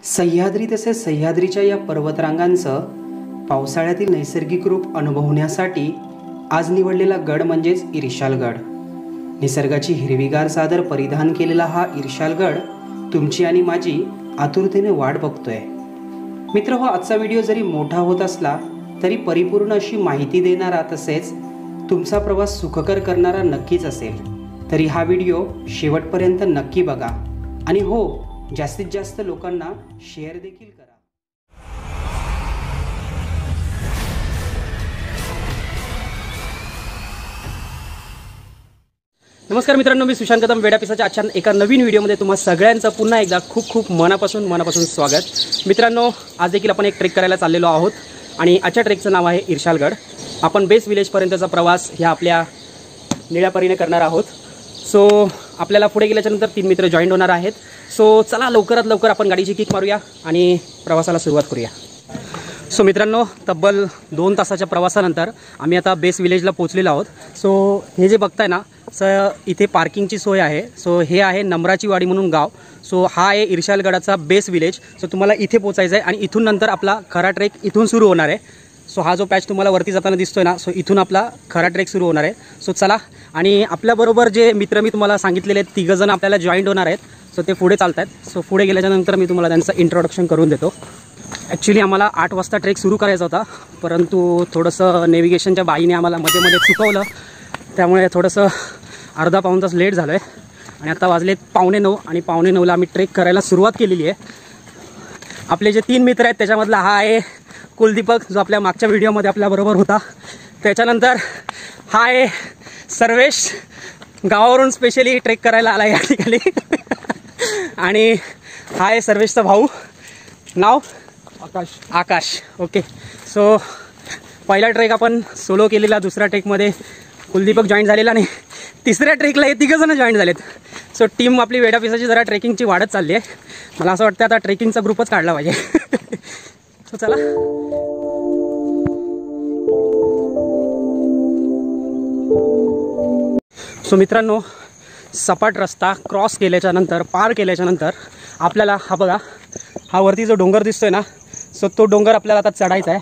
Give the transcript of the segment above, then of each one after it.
सह्याद्री तसेच सह्याद्रीच्या या पर्वतरांगांचं पावसाळ्यातील नैसर्गिक रूप अनुभवण्यासाठी आज निवडलेला गड म्हणजेच इर्शालगड। निसर्गाची हिरवीगार चादर परिधान केलेला हा इर्शालगड तुमची आणि माझी आतुरतेने वाट बघतोय। मित्रहो, आजचा व्हिडिओ जरी मोठा होत असला तरी परिपूर्ण अशी माहिती देणारा तसेच तुमचा प्रवास सुखकर करणारा नक्कीच असेल। तरी हा व्हिडिओ शेवटपर्यंत नक्की बघा आणि हो, जास्तीत जास्त लोकांना शेअर देखील करा। नमस्कार मित्रांनो, मी सुशांत कदम वेडा पिसाच्या आजच्या एका नवीन व्हिडिओमध्ये तुम्हा सगळ्यांचं पुन्हा एकदा खूप खूप मनापासून स्वागत। मित्रांनो, आज देखील आपण एक ट्रेक करायला चाललेलो आहोत आणि आजच्या ट्रेकचं नाव आहे इर्शालगड। आपण बेस विलेजपर्यंतचा प्रवास ह्या आपल्या निळ्यापरीने करणार आहोत। सो आपल्याला पुढे गेल्याच्यानंतर 3 मित्र जॉईन होणार आहेत। सो चला लवकरात लवकर आपण गाडीची किक मारूया आणि प्रवासाला सुरुवात करूया। सो मित्रांनो, तब्बल 2 तासाच्या प्रवासानंतर आम्ही आता बेस विलेजला पोहोचलेलो आहोत। सो हे जे बघताय ना, इथे पार्किंगची सोय आहे। सो हे आहे नम्राची वाडी म्हणून गाव। सो हा आहे इर्शालगडाचा बेस विलेज। सो तुम्हाला इथे पोहोचायचं आहे आणि इथून नंतर आपला खरा ट्रेक इथून सुरू होणार आहे। सो हा जो पॅच तुम्हाला वरती जाताना दिसतोय ना, सो इथून आपला खरा ट्रेक सुरू होणार आहे। सो चला, आणि आपल्याबरोबर जे मित्र मी तुम्हाला सांगितलेले आहेत 3 जण आपल्याला जॉईंट होणार आहेत। सो ते पुढे चालत आहेत। सो पुढे गेल्याच्यानंतर मी तुम्हाला त्यांचं इंट्रोडक्शन करून देतो। ॲक्च्युली आम्हाला 8 वाजता ट्रेक सुरू करायचा होता, परंतु थोडंसं नेव्हिगेशनच्या बाईने आम्हाला मध्ये चुकवलं, त्यामुळे थोडंसं अर्धा पाऊण तास लेट झालं आहे आणि आता वाजलेत 8:45 आणि 8:45ला आम्ही ट्रेक करायला सुरुवात केलेली आहे। आपले जे 3 मित्र आहेत त्याच्यामधला हा आहे कुलदीपक, जो आपल्या मागच्या व्हिडिओमध्ये आपल्याबरोबर होता। त्याच्यानंतर हा आहे सर्वेश, गावावरून स्पेशली ट्रेक करायला आला या ठिकाणी आणि हा आहे सर्वेशचा भाऊ, नाव आकाश। ओके, सो पहिला ट्रेक आपण सोलो केलेला, दुसऱ्या ट्रेकमध्ये कुलदीपक जॉईन झालेला नाही, तिसऱ्या ट्रेकला हे 3 जण जॉईन झालेत। सो टीम आपली वेडा पिसाची जरा ट्रेकिंगची वाढत चालली आहे। मला असं वाटतं आता ट्रेकिंगचा ग्रुपच काढला पाहिजे। सो चला, सो मित्रांनो, सपाट रस्ता क्रॉस केल्याच्यानंतर, पार केल्याच्यानंतर आपल्याला हा बघा, हा वरती जो डोंगर दिसतोय ना, सो तो डोंगर आपल्याला आता चढायचा आहे।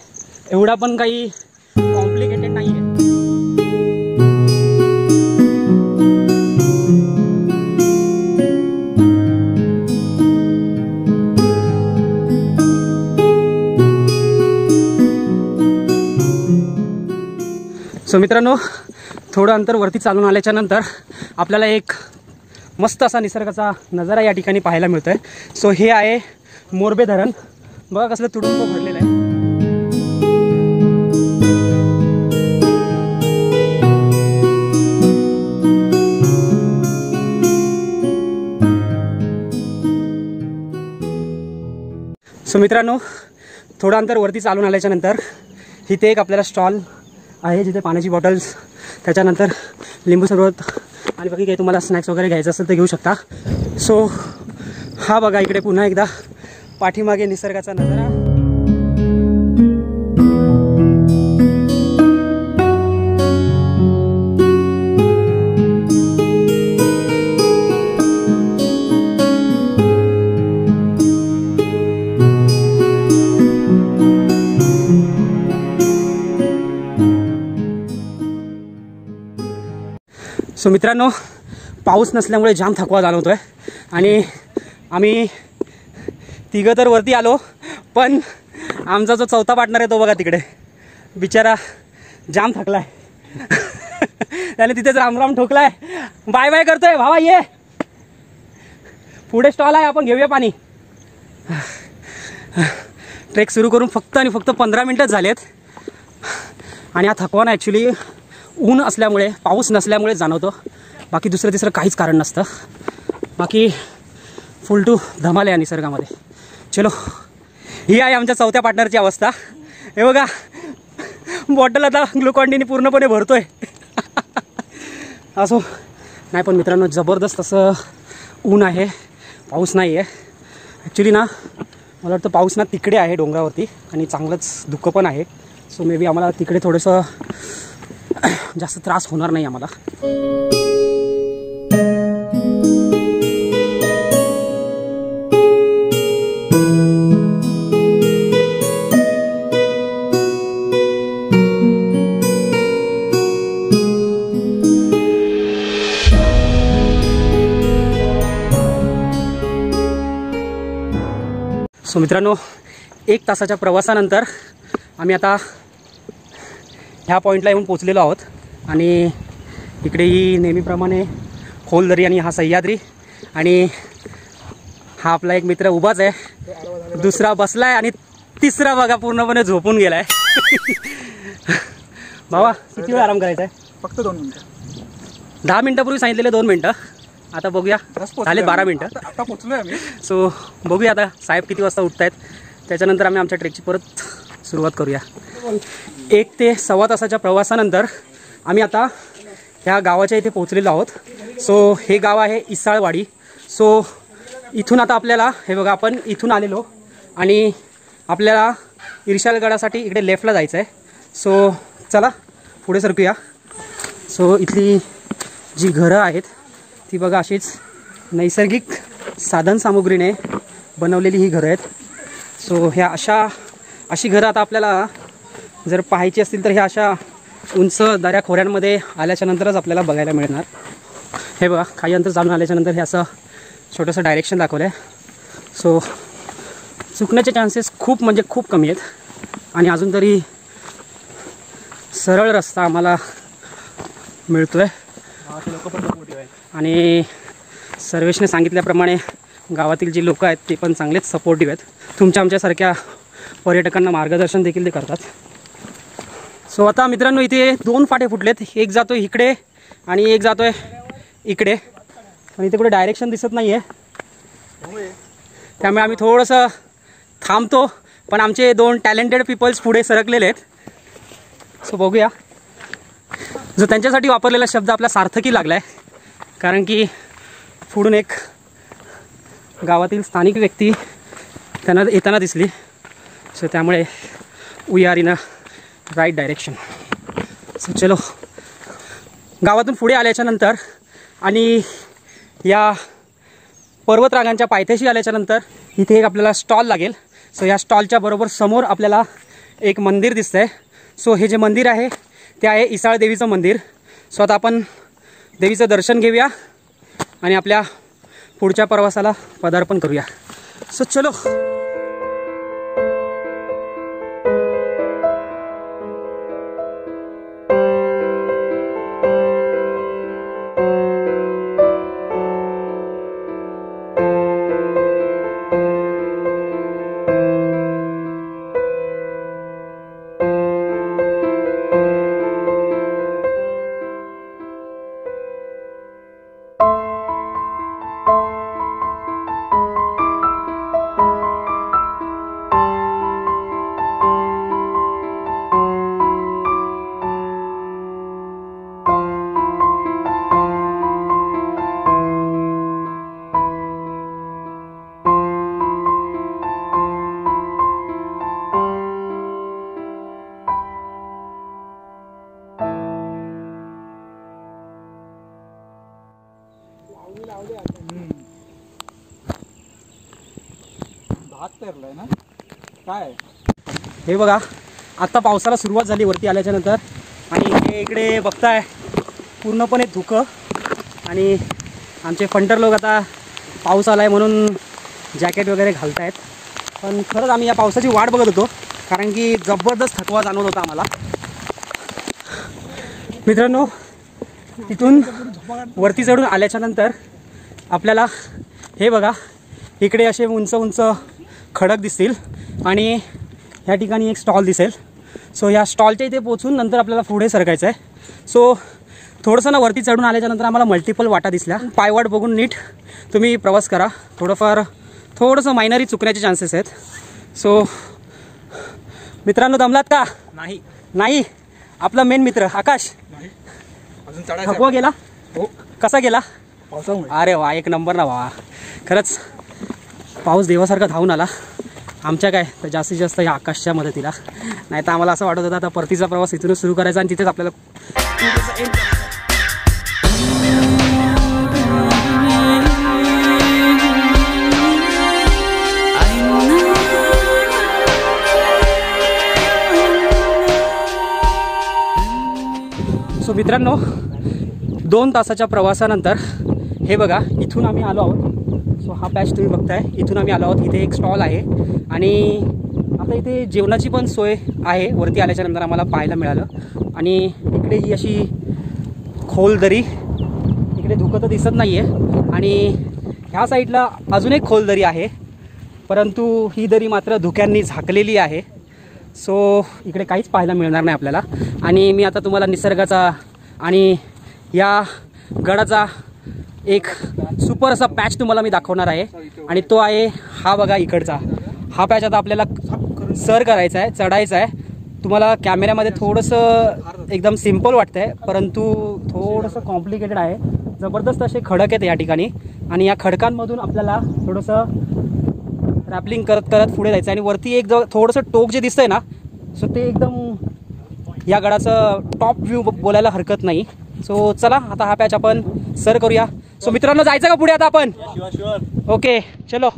एवढा पण काही कॉम्प्लिकेटेड नाही आहे। सो मित्रांनो, थोडं अंतर वरती चालून आल्याच्या नंतर आपल्याला एक मस्त असा निसर्गाचा नजारा या ठिकाणी पाहायला मिळतोय। सो हे आहे मोरबे धरण, बघा कसलं तुडुंब भरलेलं आहे। सो मित्रांनो, थोडं अंतर वरती चालून आल्याच्या नंतर इथे एक आपल्याला स्टॉल आहे, जिथे पाण्याची बॉटल्स, त्याच्यानंतर लिंबू सरबत आणि बाकी काही तुम्हाला स्नॅक्स वगैरे घ्यायचं असेल तर घेऊ शकता। सो हा बघा, इकडे पुन्हा एकदा पाठीमागे निसर्गाचा नजारा। सो मित्रांनो, पाऊस नसल्यामुळे जाम थकवा जाणवतोय आणि आम्ही 3 तर वरती आलो, पण आमचा जो 4था पार्टनर आहे तो बघा तिकडे, बिचारा जाम थकलाय। त्याने तिथेच रामराम ठोकलाय, बाय बाय करतोय। भावा ये, पुढे स्टॉल आहे, आपण घेऊया पाणी। ट्रेक सुरू करून फक्त आणि फक्त 15 मिनटं झालेत आणि हा थकवा ना ॲक्च्युली ऊन असल्यामुळे, पाऊस नसल्यामुळे जाणवतो, बाकी दुसरं तिसरं काहीच कारण नसतं। बाकी फुल टू धमाल आहे निसर्गामध्ये। चलो, ही आहे आमच्या 4थ्या पार्टनरची अवस्था। हे बघा, बॉटल आता ग्लुकॉन-डीने पूर्णपणे भरतोय। असो नाही, पण मित्रांनो जबरदस्त असं ऊन आहे, पाऊस नाही आहे ॲक्च्युली ना। मला वाटतं पाऊस ना तिकडे आहे डोंगरावरती आणि चांगलंच धुकं पण आहे। सो मे बी आम्हाला तिकडे थोडंसं जास्त त्रास होणार नाही आम्हाला। सो मित्रांनो, 1 तासाच्या प्रवासानंतर आम्ही आता ह्या पॉईंटला येऊन पोचलेलो आहोत. आणि इकडे ही नेहमीप्रमाणे खोलदरी आणि हा सह्याद्री आणि हा आपला एक मित्र उभाच आहे, दुसरा बसलाय आणि तिसरा बघा पूर्णपणे झोपून गेलाय. भावा किती वेळ आराम करायचा आहे? फक्त 2 मिनिटं. 10 मिनिटापूर्वी सांगितलेले 2 मिनिटं, आता बघूया झाले 12 मिनिटं. आता पोचलोय आम्ही. सो बघूया आता साहेब किती वाजता उठत आहेत, त्याच्यानंतर आम्ही आमच्या ट्रेकची परत सुरुवात करूया. 1 ते सव्वा तासाच्या प्रवासानंतर आम्ही आता ह्या गावाच्या इथे पोहोचलेलो आहोत. सो हे गाव आहे इसाळवाडी. सो इथून आता आपल्याला हे बघा, आपण इथून आलेलो आणि आपल्याला इर्शालगडासाठी इकडे लेफ्टला जायचं आहे. सो चला पुढे सरकूया. सो इथली जी घरं आहेत ती बघा अशीच नैसर्गिक साधनसामुग्रीने बनवलेली ही घरं आहेत. सो ह्या अशी घरं आता आपल्याला जर पाहायची असतील तर ह्या अशा उंच दऱ्या खोऱ्यांमध्ये आल्याच्या नंतरच आपल्याला बघायला मिळणार. हे बघा, काही अंतर चालून आल्याच्या नंतर हे असं छोटंसं डायरेक्शन दाखवलं आहे. सो चुकण्याचे चान्सेस खूप म्हणजे खूप कमी आहेत आणि अजून तरी सरळ रस्ता आम्हाला मिळतो आहे. आणि सर्वेशने सांगितल्याप्रमाणे गावातील जी लोक आहेत ते पण चांगलेच सपोर्टिव्ह आहेत. तुमच्या आमच्यासारख्या पर्यटकांना मार्गदर्शन देखील ते करतात. सो आता मित्रांनो, इथे 2 फाटे फुटलेत. एक जातोय इकडे आणि एक जातोय इकडे, पण इथे कुठे डायरेक्शन दिसत नाही आहे, त्यामुळे आम्ही थोडंसं थांबतो. पण आमचे 2 टॅलेंटेड पीपल्स पुढे सरकलेले आहेत. सो बघूया. जो त्यांच्यासाठी वापरलेला शब्द आपला सार्थकी लागला आहे, कारण की पुढून एक गावातील स्थानिक व्यक्ती त्यांना येताना दिसली. सो त्यामुळे we are in a right direction. So चलो, गावातून पुढे आल्याच्या नंतर आणि या पर्वतरांगांच्या पायथ्याशी आल्याच्या नंतर इथे एक आपल्याला स्टॉल लागेल. सो या स्टॉलच्या बरोबर समोर आपल्याला एक मंदिर दिसतं आहे. सो हे जे मंदिर आहे ते आहे इसाळ देवीचं मंदिर. सो आता आपण देवीचं दर्शन घेऊया आणि आपल्या पुढच्या प्रवासाला पदार्पण करूया. सो चलो. ना काय हे बघा, आत्ता पावसाला सुरुवात झाली वरती आल्याच्या नंतर. आणि हे इकडे बघताय पूर्णपणे धुकं. आणि आमचे फंटर लोक आता पाऊस आला आहे म्हणून जॅकेट वगैरे घालत आहेत. पण खरंच आम्ही या पावसाची वाट बघत होतो, कारण की जबरदस्त थकवा जाणवत होता आम्हाला. मित्रांनो, तिथून वरती चढून आल्याच्या नंतर आपल्याला हे बघा, इकडे असे उंच उंच खडक दिसतील आणि ह्या ठिकाणी एक स्टॉल दिसेल. सो या स्टॉलच्या इथे पोचून नंतर आपल्याला पुढे सरकायचं आहे. सो थोडंसं ना वरती चढून आल्याच्यानंतर आम्हाला मल्टिपल वाटा दिसल्या. पायवाट बघून नीट तुम्ही प्रवास करा. थोडंसं मायनरी चुकण्याचे चान्सेस आहेत. सो मित्रांनो, दमलात का? नाही. आपला मेन मित्र आकाश थकवा गेला? हो. कसा गेला? पावसामुळे. अरे वा, एक नंबर ना वा. खरंच पाऊस देवासारखा धावून आला. आमच्या काय तर जास्तीत जास्त या आकाशच्या मदतीला. नाही तर आम्हाला असं वाटत होतं आता परतीचा प्रवास इथूनच सुरू करायचा आणि तिथेच आपल्याला सो मित्रांनो, 2 तासाच्या प्रवासानंतर हे बघा, इथून आम्ही आलो आहोत. सो सो हा पॅच तुम्ही बघताय, इथून आम्ही आलो आहोत. इथे एक स्टॉल आहे आणि आता इथे जेवणाची पण सोय आहे. वरती आल्याच्या नंतर आम्हाला पाहायला मिळालं. आणि इकडे ही अशी खोल दरी, इकडे धुकं तर दिसत नाही आहे. आणि ह्या साईडला अजून एक खोल दरी आहे, परंतु ही दरी मात्र धुक्यांनी झाकलेली आहे. सो इकडे काहीच पाहायला मिळणार नाही आपल्याला. आणि मी आता तुम्हाला निसर्गाचा आणि या गडाचा एक सुपर असा पॅच तुम्हाला मी दाखवणार आहे. आणि तो आहे हा बघा इकडचा. हा पॅच आता आपल्याला सर करायचा आहे, चढायचा आहे. तुम्हाला कॅमेऱ्यामध्ये थोडंसं एकदम सिम्पल वाटतं आहे, परंतु थोडंसं कॉम्प्लिकेटेड आहे. जबरदस्त असे खडक आहेत या ठिकाणी आणि या खडकांमधून आपल्याला थोडंसं रॅपलिंग करत करत पुढे जायचं आहे. आणि वरती एक जो थोडंसं टोक जे दिसतंय ना, सो ते एकदम या गडाचं टॉप व्ह्यू बोलायला हरकत नाही. सो चला आता हा पॅच आपण सर करूया. सो मित्रांनो, जायचं का पुढे आता आपण? ओके चलो.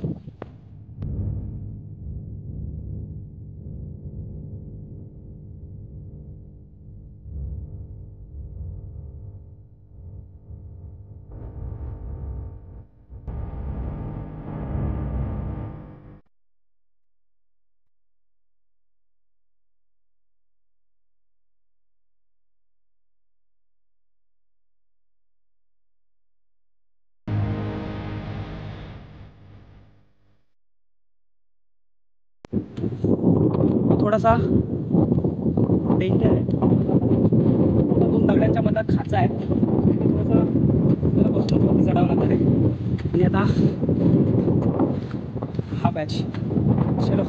थोडासा डेंजर आहे, दोन दगडांच्या मधात खाचा आहे. थोडंसं मला बसून वरती चढावं लागणार आहे. आणि आता हा पॅच चलो.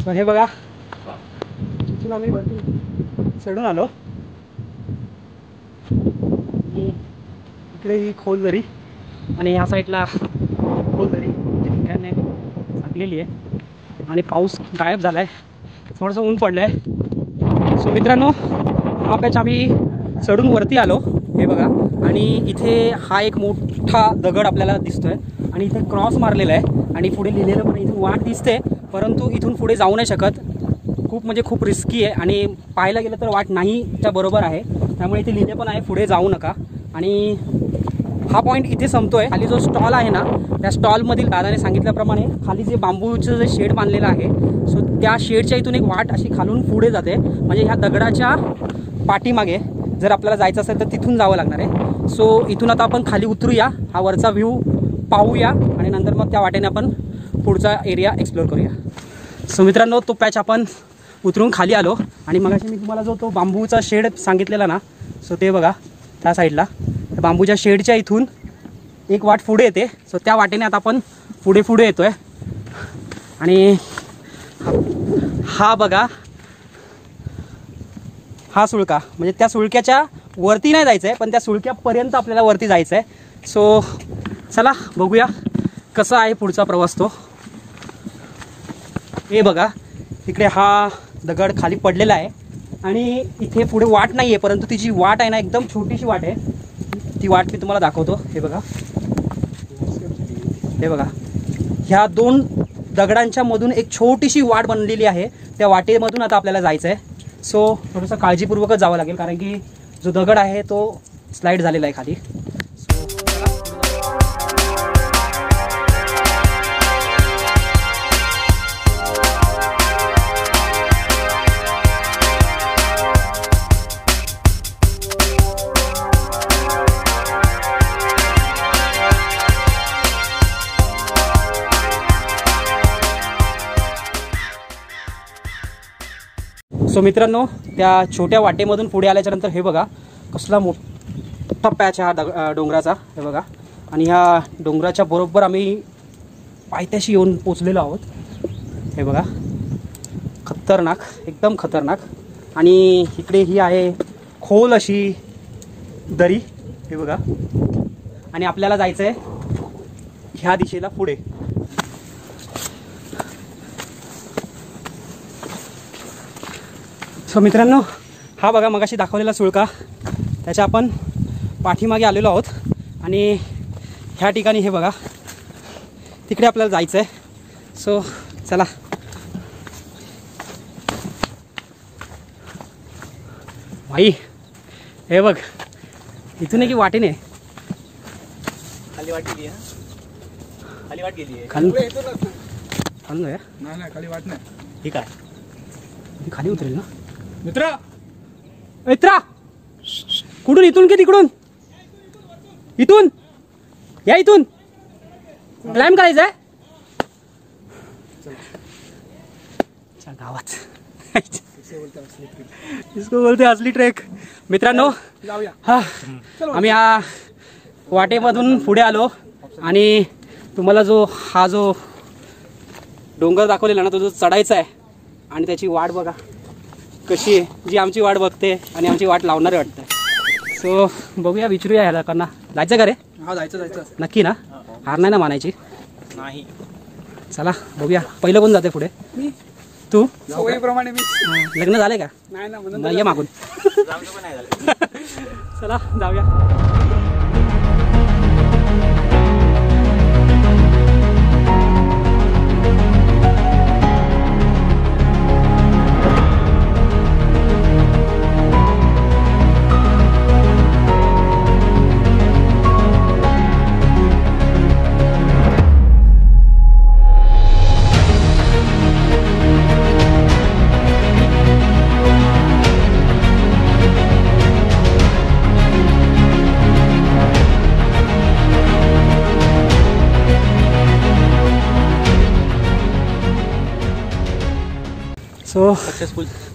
तर हे बघा, इथून आम्ही वरती चढून आलो. इकडे ही खोल दरी आणि ह्या साईडला खोल दरी धुक्याने झाकलेली आहे. आणि पाऊस गायब झाला आहे, थोडंसं ऊन पडलं आहे. सो मित्रांनो, हा पॅच आम्ही चढून वरती आलो. हे बघा, आणि इथे हा एक मोठा दगड आपल्याला दिसतोय आणि इथे क्रॉस मारलेला आहे आणि पुढे लिहिलेलं पण इथून वाट दिसते, परंतु इथून पुढे जाऊ नाही शकत. खूप म्हणजे खूप रिस्की आहे आणि पाहायला गेलं तर वाट नाहीच्या बरोबर आहे. त्यामुळे इथे लिहिले पण आहे पुढे जाऊ नका. आणि हा पॉईंट इथे संपतोय. खाली जो स्टॉल आहे ना, त्या स्टॉलमधील दादाने सांगितल्याप्रमाणे खाली जे बांबूचं जे शेड बांधलेलं आहे, सो त्या शेडच्या इथून एक वाट अशी खालून पुढे जाते. म्हणजे ह्या दगडाच्या पाठीमागे जर आपल्याला जायचं असेल तर तिथून जावं लागणार आहे. सो इथून आता आपण खाली उतरूया, हा वरचा व्ह्यू पाहूया आणि नंतर मग त्या वाटेने आपण पुढचा एरिया एक्सप्लोर करूया. सो मित्रांनो, तो पॅच आपण उतरून खाली आलो आणि मगाशी मी तुम्हाला जो तो बांबूचा शेड सांगितलेला ना, सो ते बघा त्या साईडला बांबूच्या शेडच्या इथून एक वाट पुढे येते. सो त्या वाटेने आता आपण पुढे येतोय. आणि हा बघा, हा सुळका, म्हणजे त्या सुळक्याच्या वरती नाही जायचं आहे, पण त्या सुळक्यापर्यंत आपल्याला वरती जायचं आहे. सो चला बघूया कसा आहे पुढचा प्रवास तो. हे बघा, इकडे हा दगड खाली पडलेला आहे आणि इथे पुढे वाट नाही आहे, परंतु ती जी वाट आहे ना, एकदम छोटीशी वाट आहे. ती वाट मी तुम्हाला दाखवतो. हे बघा, हे बघा, ह्या दोन दगडांच्या मधून एक छोटीशी वाट बनलेली आहे. त्या वाटेमधून आता आपल्याला जायचं आहे. सो थोडंसं काळजीपूर्वकच जावं लागेल, कारण की जो दगड आहे तो स्लाईड झालेला आहे खाली. सो मित्रांनो, त्या छोट्या वाटेमधून पुढे आल्याच्या नंतर हे बघा कसला मोठा पॅच हा डोंगराचा. हे बघा, आणि ह्या डोंगराच्या बरोबर आम्ही पायथ्याशी येऊन पोचलेलो आहोत. हे बघा, खतरनाक, एकदम खतरनाक. आणि इकडे ही आहे खोल अशी दरी. हे बघा, आणि आपल्याला जायचं आहे ह्या दिशेला पुढे. सो मित्रांनो, हा बघा मगाशी दाखवलेला सुळका त्याच्या आपण पाठीमागे आलेलो आहोत आणि ह्या ठिकाणी हे बघा तिकडे आपल्याला जायचं आहे. सो चला. भाई हे बघ इथून की वाटेने खाली वाट गेली आहे. खाली वाट गेली आहे. खाली नाही नाही खाली वाट नाही. ठीक आहे. खाली उतरेल ना मित्र. मित्रा कुठून? इथून की तिकडून? इथून या. इथून क्लाइम करायचं आहे गावात. इसको बोलते असली ट्रेक. मित्रांनो जाऊया. हा आम्ही हा वाटेमधून पुढे आलो आणि तुम्हाला हा जो डोंगर दाखवलेला ना तो जो चढायचा आहे आणि त्याची वाट बघा कशी आहे. जी आमची वाट बघते आणि आमची वाट लावणारे वाटतं. सो बघूया, विचारूया ह्या लोकांना. जायचं का रे? हा जायचं. नक्की ना? हार नाही ना मानायची? नाही. चला बघूया. पहिलं कोण जाते पुढे? मी. तू? सवयीप्रमाणे मी. लग्न झालंय का? नाही ना मग ये मागून. जामचं पण नाही झालं. चला जाऊया. सो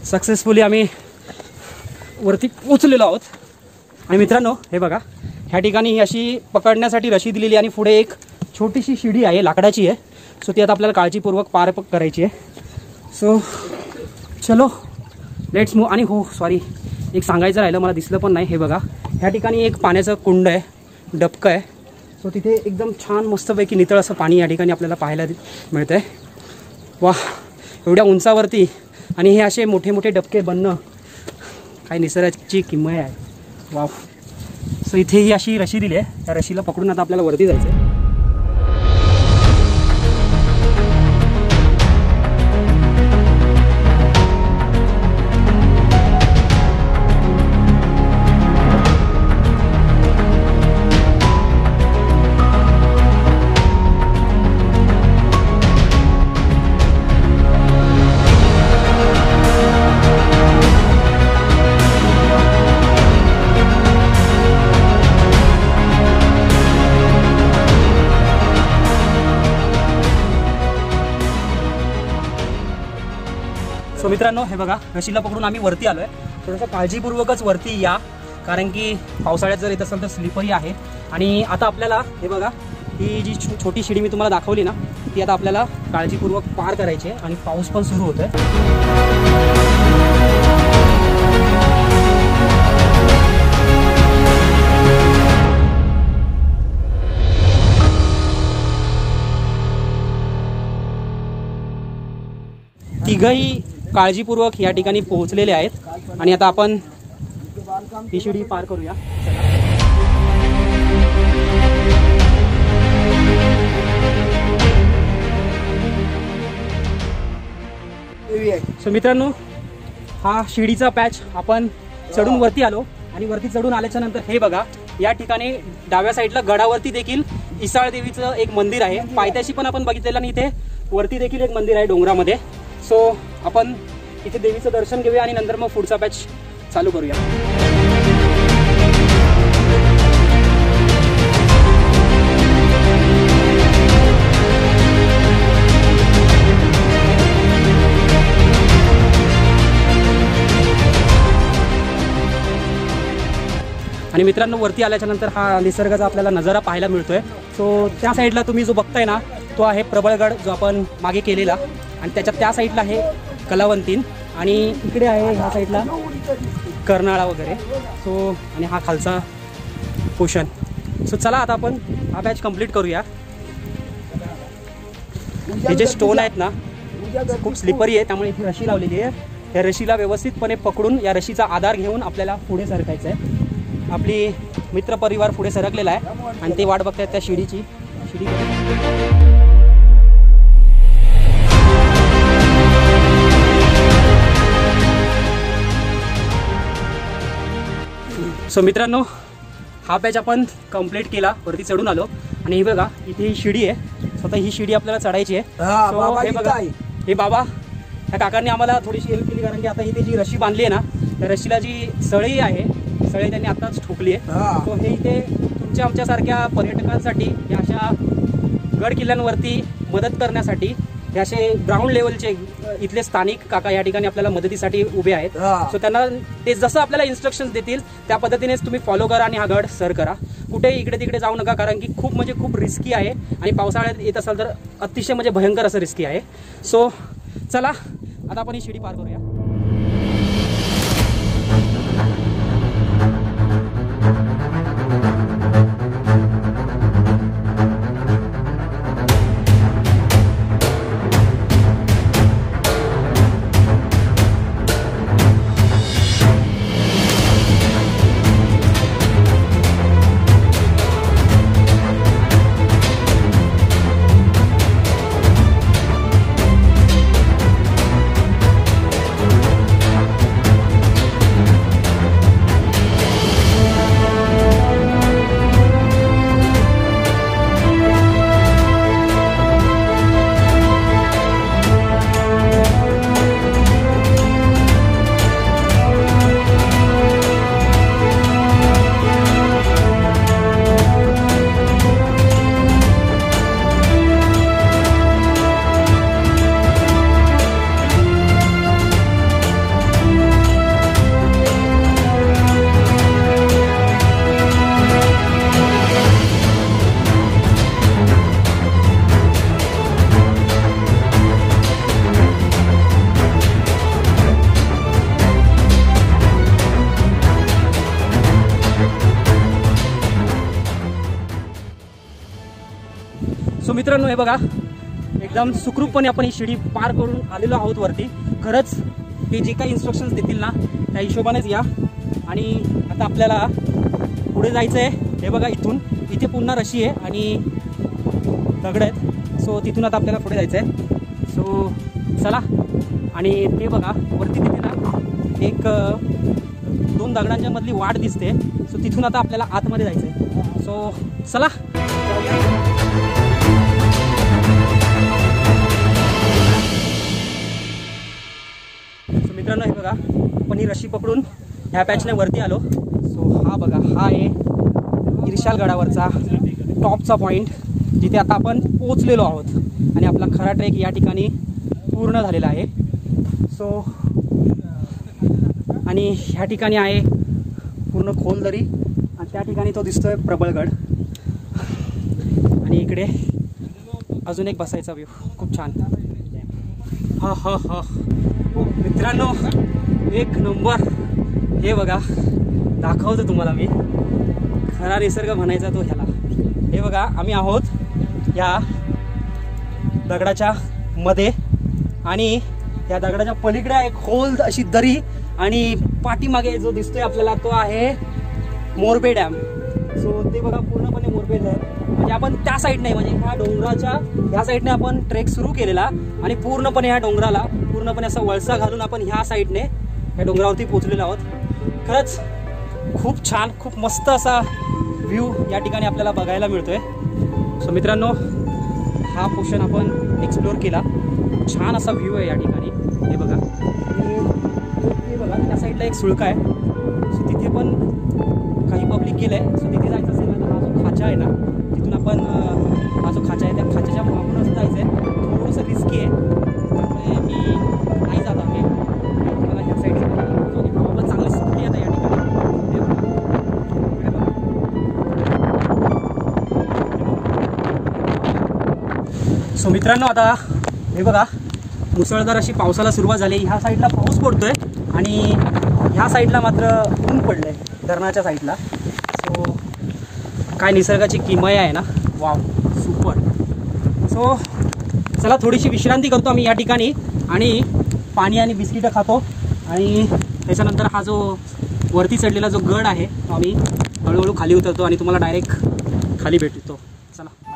सक्सेसफुली आम्ही वरती पोचलेलो आहोत. आणि मित्रांनो हे बघा ह्या ठिकाणी ही अशी पकडण्यासाठी रशी दिलेली आणि पुढे एक छोटीशी शिडी आहे, लाकडाची आहे. सो ती आता आपल्याला काळजीपूर्वक पार करायची आहे. सो चलो लेट्स मूव. आणि हो सॉरी, एक सांगायचं राहिलं, मला दिसलं पण नाही. हे बघा ह्या ठिकाणी एक पाण्याचं कुंड आहे, डबकं आहे. सो तिथे एकदम छान मस्तपैकी नितळ असं पाणी या ठिकाणी आपल्याला पाहायला मिळतं आहे. वा, एवढ्या उंचावरती आणि हे असे मोठे मोठे डबके बनणं काय निसर्गाची किंमत आहे. वाव. सो इथे ही अशी रशी दिली आहे, त्या रशीला पकडून आता आपल्याला वरती जायचं आहे. सो मित्रांनो हे बघा रशीला पकडून आम्ही वरती आलो आहे. थोडंसं काळजीपूर्वकच वरती या, कारण की पावसाळ्यात जर येत असेल तर स्लिपरी आहे. आणि आता आपल्याला हे बघा ही जी छोटी शिडी मी तुम्हाला दाखवली ना ती आता आपल्याला काळजीपूर्वक पार करायची आहे. आणि पाऊस पण सुरू होतोय. तिघही काळजीपूर्वक या ठिकाणी पोहोचलेले आहेत आणि आता आपण ही शिडी पार करूया. सो मित्रांनो हा शिडीचा पॅच आपण चढून वरती आलो आणि वरती चढून आल्याच्या नंतर हे बघा या ठिकाणी डाव्या साईडला गडावरती देखील इसाळ देवीचं एक मंदिर आहे. पायथ्याशी पण आपण बघितलेलं आणि इथे वरती देखील एक मंदिर आहे डोंगरामध्ये. सो आपण इथे देवीचं दर्शन घेऊया आणि नंतर मग पुढचा पॅच चालू करूया. आणि मित्रांनो वरती आल्याच्या नंतर हा निसर्गाचा आपल्याला नजारा पाहायला मिळतोय. सो त्या साईडला तुम्ही जो बघताय ना तो आहे प्रबळगड, जो आपण मागे केलेला. आणि त्याच्यात त्या साईडला आहे कलावंतीन आणि इकडे आहे ह्या साईडला कर्नाळा वगैरे. सो आणि हा खालचा पोषण. सो चला आता आपण हा बॅच कंप्लीट करूया. हे जे स्टोन आहेत ना खूप स्लिपरी आहे, त्यामुळे इथे रशी लावलेली आहे. या रशीला व्यवस्थितपणे पकडून या रशीचा आधार घेऊन आपल्याला पुढे सरकायचं आहे. आपली मित्रपरिवार पुढे सरकलेला आहे आणि ते वाट बघतायत त्या शिडीची. शिडी सो मित्रांनो, हा पॅच आपण कंप्लीट केला, वरती चढून आलो आणि हे बघा इथे ही शिडी आहे. स्वतः ही शिडी आपल्याला चढायची आहे. So, हे बघा हे बाबा त्या काकांनी आम्हाला थोडीशी हेल्प केली, कारण की आता इथे जी रशी बांधली आहे ना, त्या रशीला जी सळई आहे, सळई त्यांनी आताच ठोकली आहे. सो हे इथे तुमच्या आमच्यासारख्या पर्यटकांसाठी या अशा गड किल्ल्यांवरती मदत करण्यासाठी हे असे ग्राउंड लेवलचे इथले स्थानिक काका या ठिकाणी आपल्याला मदतीसाठी उभे आहेत. सो त्यांना ते जसं आपल्याला इन्स्ट्रक्शन्स देतील त्या पद्धतीनेच तुम्ही फॉलो करा आणि हा गड सर करा. कुठेही इकडे तिकडे जाऊ नका, कारण की खूप म्हणजे खूप रिस्की आहे आणि पावसाळ्यात येत असाल तर अतिशय म्हणजे भयंकर असं रिस्की आहे. सो चला आता आपण ही शिडी पार करूया. सो मित्रांनो, हे बघा एकदम सुखरूपपणे आपण ही शिडी पार करून आलेलो आहोत वरती. खरंच ते जे काही इन्स्ट्रक्शन्स देतील ना त्या हिशोबानेच या. आणि आता आपल्याला पुढे जायचं आहे. हे बघा इथे पुन्हा रशी आहे आणि दगड आहेत. सो तिथून आता आपल्याला पुढे जायचं आहे. सो चला. आणि ते बघा वरती तिथे ना एक 2 दगडांच्या मधली वाट दिसते. सो तिथून आता आपल्याला आतमध्ये जायचं आहे. सो चला. मित्रांनो, हे बघा आपण ही रशी पकडून ह्या पॅचने वरती आलो. सो हा बघा, हा आहे इर्शालगडावरचा टॉपचा पॉईंट, जिथे आता आपण पोचलेलो आहोत आणि आपला खरा ट्रेक या ठिकाणी पूर्ण झालेला आहे. सो आणि ह्या ठिकाणी आहे पूर्ण खोल दरी आणि त्या ठिकाणी तो दिसतोय प्रबळगड. आणि इकडे अजून एक बसायचा व्ह्यू खूप छान. हा हा हा मित्रांनो, एक नंबर. हे बघा दाखवतो तुम्हाला मी, खरा निसर्ग म्हणायचा तो ह्याला. हे बघा आम्ही आहोत या दगडाच्या मध्ये आणि या दगडाच्या पलीकडे आहे खोल अशी दरी आणि पाठीमागे जो दिसतोय आपल्याला तो आहे मोरबे डॅम. सो ते बघा पूर्णपणे मोरबे डॅम. म्हणजे आपण त्या साईडने म्हणजे ह्या डोंगराच्या ह्या साईडने आपण ट्रेक सुरू केलेला आणि पूर्णपणे ह्या डोंगराला पूर्णपणे असा वळसा घालून आपण ह्या साईडने ह्या डोंगरावरती पोहोचलेलो आहोत. खरंच खूप छान, खूप मस्त असा व्ह्यू या ठिकाणी आपल्याला बघायला मिळतोय. सो मित्रांनो, हा पोर्शन आपण एक्सप्लोर केला. छान असा व्ह्यू आहे या ठिकाणी. हे बघा, हे बघा त्या साईडला एक सुळका आहे. सो तिथे पण काही पब्लिक गेलं आहे. सो तिथे जायचं असेल ना, हा जो खाचा आहे ना, तिथून आपण हा जो खाचा आहे त्या खाच्याच्या मागूनच जायचं आहे. थोडंसं रिस्की आहे, त्यामुळे मी नाही जात आहे. मला ह्या साईडला हवा चांगली सुटली आता या ठिकाणी. सो मित्रांनो, आता हे बघा मुसळधार अशी पावसाला सुरुवात झाली. ह्या साईडला पाऊस पडतोय आणि ह्या साईडला मात्र ऊन पडलंय धरणाच्या साईडला. सो काय निसर्गाची किमया आहे ना, वाव सुपर. सो चला थोडीशी विश्रांती करतो आम्ही या ठिकाणी आणि पाणी आणि बिस्किटं खातो आणि त्याच्यानंतर हा जो वरती चढलेला जो गड आहे तो आम्ही हळूहळू खाली उतरतो आणि तुम्हाला डायरेक्ट खाली भेटतो. चला बाय.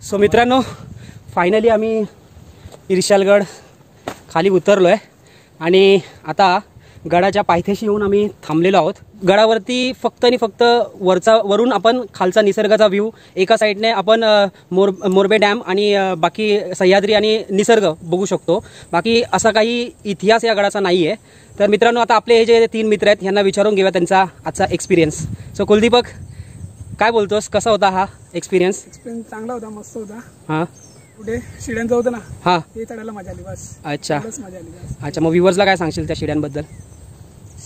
सो मित्रांनो, फायनली आम्ही इर्शालगड खाली उतरलो आहे आणि आता गडाच्या पायथ्याशी येऊन आम्ही थांबलेलो आहोत. गडावरती फक्त आणि फक्त वरून आपण खालचा निसर्गाचा व्ह्यू, एका साईडने आपण मोरबे डॅम आणि बाकी सह्याद्री आणि निसर्ग बघू शकतो. बाकी असा काही इतिहास या गडाचा नाही आहे. तर मित्रांनो, आता आपले हे जे 3 मित्र आहेत यांना विचारून घेऊया त्यांचा आजचा एक्सपिरियन्स. सो कुलदीपक, काय बोलतोस, कसा होता हा एक्सपिरियन्स? एक्सपिरियन्स चांगला होता, मस्त होता. हां, पुढे शिड्यांचं होतं ना, हां, ते चढायला मजा आली बस. अच्छा मजा आली बस. अच्छा. मग व्ह्युअर्सला काय सांगशील त्या शिड्यांबद्दल?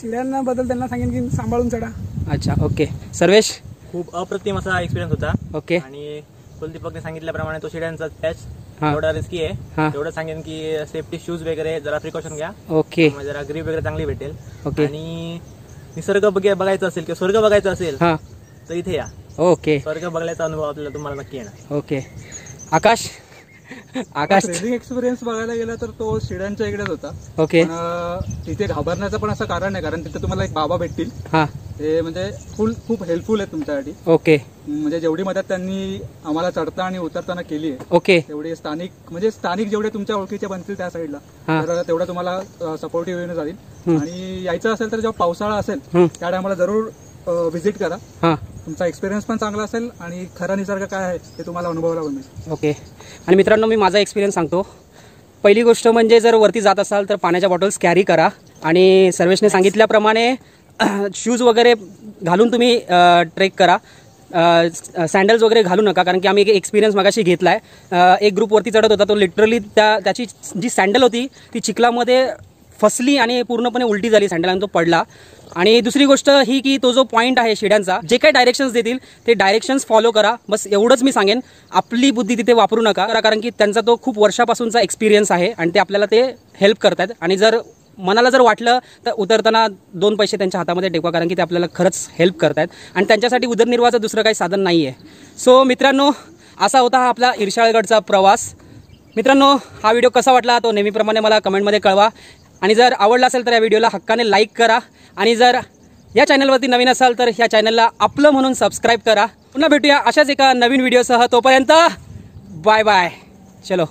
शिड्यांबद्दल त्यांना सांगेन की सांभाळून चढा. अच्छा, ओके. सर्वेश? खूप अप्रतिम असा एक्सपिरियन्स होता. ओके. आणि कुलदीपकने सांगितल्याप्रमाणे तो शिड्यांचा पॅच हा. थोडा रिस्की आहे. हा. एवढं सांगेन की सेफ्टी शूज वगैरे जरा प्रिकॉशन घ्या. ओके. मग जरा ग्रीप वगैरे चांगली भेटेल. ओके. आणि निसर्ग बघायचा असेल किंवा स्वर्ग बघायचा असेल हां, तर इथे या. ओके. स्वर्ग बघायचा अनुभव आपल्याला तुम्हाला नक्की येणार. ओके. आकाश? आकाश? ट्रेनिंग एक्सपिरियन्स बघायला गेला तर तो शिड्यांच्या इकडेच होता. ओके. पण तिथे घाबरण्याचं पण असं कारण आहे, कारण तिथे तुम्हाला एक बाबा भेटतील. हां, ते म्हणजे खूप हेल्पफुल आहे तुमच्यासाठी. ओके. म्हणजे जेवढी मदत त्यांनी आम्हाला चढता आणि उतरताना केली आहे, ओके. तेवढे स्थानिक जेवढे तुमच्या ओळखीचे बनतील त्या साईडला, हा. तर तेवढं तुम्हाला सपोर्टिव्ह येणं जाईल. आणि यायचं असेल तर जेव्हा पावसाळा असेल त्या टायमाला जरूर व्हिजिट करा. हां, तुमचा एक्सपिरियन्स पण चांगला असेल आणि खरा निसर्ग काय आहे ते तुम्हाला अनुभवायला पण मिळेल. ओके. आणि मित्रांनो, मी माझा एक्सपिरियन्स सांगतो. पहिली गोष्ट म्हणजे जर वरती जात असाल तर पाण्याच्या बॉटल्स कॅरी करा. आणि सर्वेशने सांगितल्याप्रमाणे शूज वगैरे घालून तुम्ही ट्रेक करा. सँडल्स वगैरे घालू नका, कारण की आम्ही एक एक्सपिरियन्स मगाशी घेतला आहे. एक ग्रुप वरती चढत होता, तो लिटरली त्याची जी सँडल होती ती चिखलामध्ये फसली आणि पूर्णपणे उलटी झाली सँडल आणि तो पडला. आणि दुसरी गोष्ट ही की तो जो पॉईंट आहे शिड्यांचा, जे काही डायरेक्शन्स देतील ते डायरेक्शन्स फॉलो करा. बस एवढंच मी सांगेन. आपली बुद्धी तिथे वापरू नका, कारण की त्यांचा तो खूप वर्षापासूनचा एक्सपिरियन्स आहे आणि ते आपल्याला ते हेल्प करतात. आणि जर मनाला जर वाटलं तर उतरताना 2 पैसे त्यांच्या हातामध्ये टेकवा, कारण की ते आपल्याला खरंच हेल्प करतात आणि त्यांच्यासाठी उदरनिर्वाहाचं दुसरं काही साधन नाही आहे. सो मित्रांनो, असा होता हा आपला इर्शालगडचा प्रवास. मित्रांनो, हा व्हिडिओ कसा वाटला तो नेहमीप्रमाणे मला कमेंटमध्ये कळवा. आणि जर आवडला असेल तर या व्हिडिओला हक्काने लाईक करा. आणि जर या चॅनलवरती नवीन असाल तर ह्या चॅनलला आपलं म्हणून सबस्क्राईब करा. पुन्हा भेटूया अशाच एका नवीन व्हिडिओसह. तोपर्यंत बाय बाय. चलो.